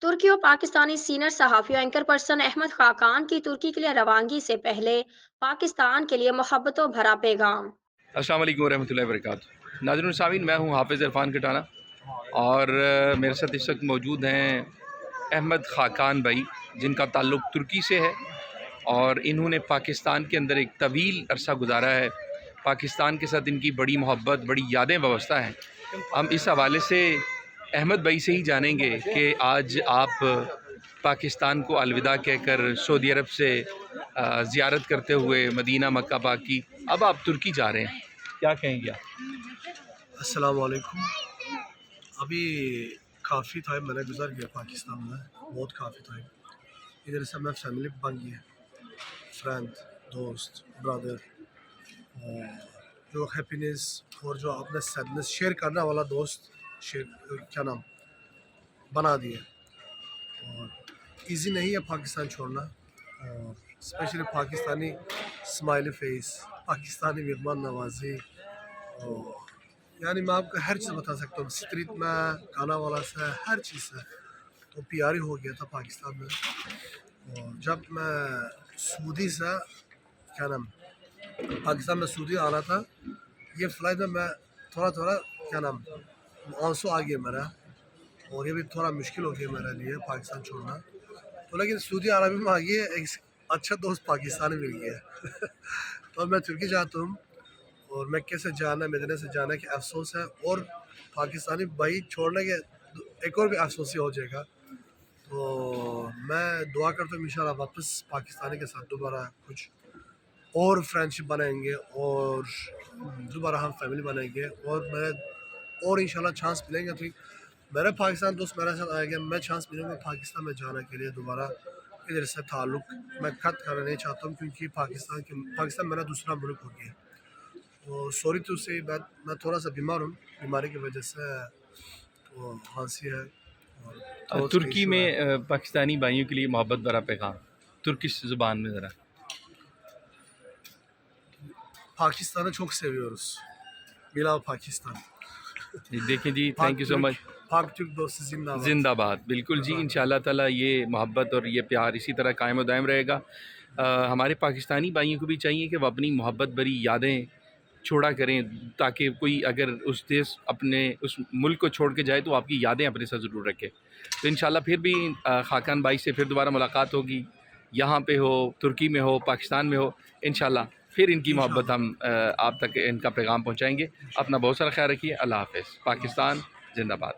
ترکی اور پاکستانی سینئر صحافی اور اینکر پرسن احمد خاقان کی ترکی کے لیے روانگی سے پہلے پاکستان کے لیے محبتوں بھرا پیغام۔ السلام علیکم ورحمۃ اللہ وبرکاتہ۔ ناظرین سامعین، میں ہوں حافظ عرفان کٹانہ اور میرے ساتھ اس وقت موجود ہیں احمد خاقان بھائی، جن کا تعلق ترکی سے ہے اور انہوں نے پاکستان کے اندر ایک طویل عرصہ گزارا ہے۔ پاکستان کے ساتھ ان کی بڑی محبت، بڑی یادیں وابستہ ہیں۔ ہم اس حوالے سے احمد بھائی سے ہی جانیں گے کہ آج آپ پاکستان کو الوداع کہہ کر سعودی عرب سے زیارت کرتے ہوئے مدینہ مکہ پاک کی، اب آپ ترکی جا رہے ہیں، کیا کہیں گے آپ؟ السلام علیکم۔ ابھی کافی ٹائم میں نے گزر گیا پاکستان میں، بہت کافی ٹائم۔ ادھر سے میں فیملی بن گیا، فرینڈ، دوست، برادر، جو ہیپینس اور جو اپنے سیڈنس شیئر کرنے والا دوست کیا نام بنا دیا۔ اور ایزی نہیں ہے پاکستان چھوڑنا، اور اسپیشلی پاکستانی اسمائلی فیس، پاکستانی مہمان نوازی، اور یعنی میں آپ کو ہر چیز بتا سکتا ہوں، اسٹریٹ میں کھانا والا سے ہر چیز سے تو پیاری ہو گیا تھا پاکستان میں۔ اور جب میں سعودی سے کیا نام پاکستان میں سعودی آنا تھا، یہ فلائٹ میں تھوڑا کیا نام آنسو آ گیا میرا، اور یہ بھی تھوڑا مشکل ہو گیا میرے لیے پاکستان چھوڑنا۔ تو لیکن سعودی عربی میں آگے ایک اچھا دوست پاکستانی مل گیا تو میں ترکی جاتا ہوں، اور میں کیسے جانا، مدینہ سے جانا کہ افسوس ہے، اور پاکستانی بھائی چھوڑنے کے ایک اور بھی افسوس ہی ہو جائے گا۔ تو میں دعا کرتا ہوں انشاءاللہ واپس پاکستانی کے ساتھ دوبارہ کچھ اور فرینڈشپ بنائیں گے، اور دوبارہ ہم فیملی بنائیں گے، اور انشاءاللہ چانس ملیں گے تو میرے پاکستان دوست میرے ساتھ آئے گا، میں چانس ملوں گا پاکستان میں جانے کے لیے دوبارہ۔ ادھر سے تعلق میں قطع کرنا نہیں چاہتا ہوں، کیونکہ پاکستان میرا دوسرا ملک ہو گیا۔ تو سوری ٹو سے میں تھوڑا سا بیمار ہوں، بیماری کی وجہ سے تو کھانسی ہے اور throat کا ترکی ایشو میں ہے۔ پاکستانی بھائیوں کے لیے محبت بھرا پیغام ترکش زبان میں ذرا۔ Pakistan'ı çok seviyoruz. Bilal Pakistan. دیکھیں جی، thank you so much. Pak Türk dostu zindabad. زندہ باد، بالکل جی، انشاءاللہ تعالیٰ یہ محبت اور یہ پیار اسی طرح قائم و دائم رہے گا۔ ہمارے پاکستانی بھائیوں کو بھی چاہیے کہ وہ اپنی محبت بھری یادیں چھوڑا کریں، تاکہ کوئی اگر اس ملک کو چھوڑ کے جائے تو آپ کی یادیں اپنے ساتھ ضرور رکھے۔ تو انشاءاللہ پھر بھی خاقان بھائی سے پھر دوبارہ ملاقات ہوگی، یہاں پہ ہو، ترکی میں ہو، پاکستان میں ہو، انشاءاللہ پھر ان کی محبت ہم آپ تک ان کا پیغام پہنچائیں گے۔ اپنا بہت سارا خیال رکھیے، اللہ حافظ۔ پاکستان زندہ باد۔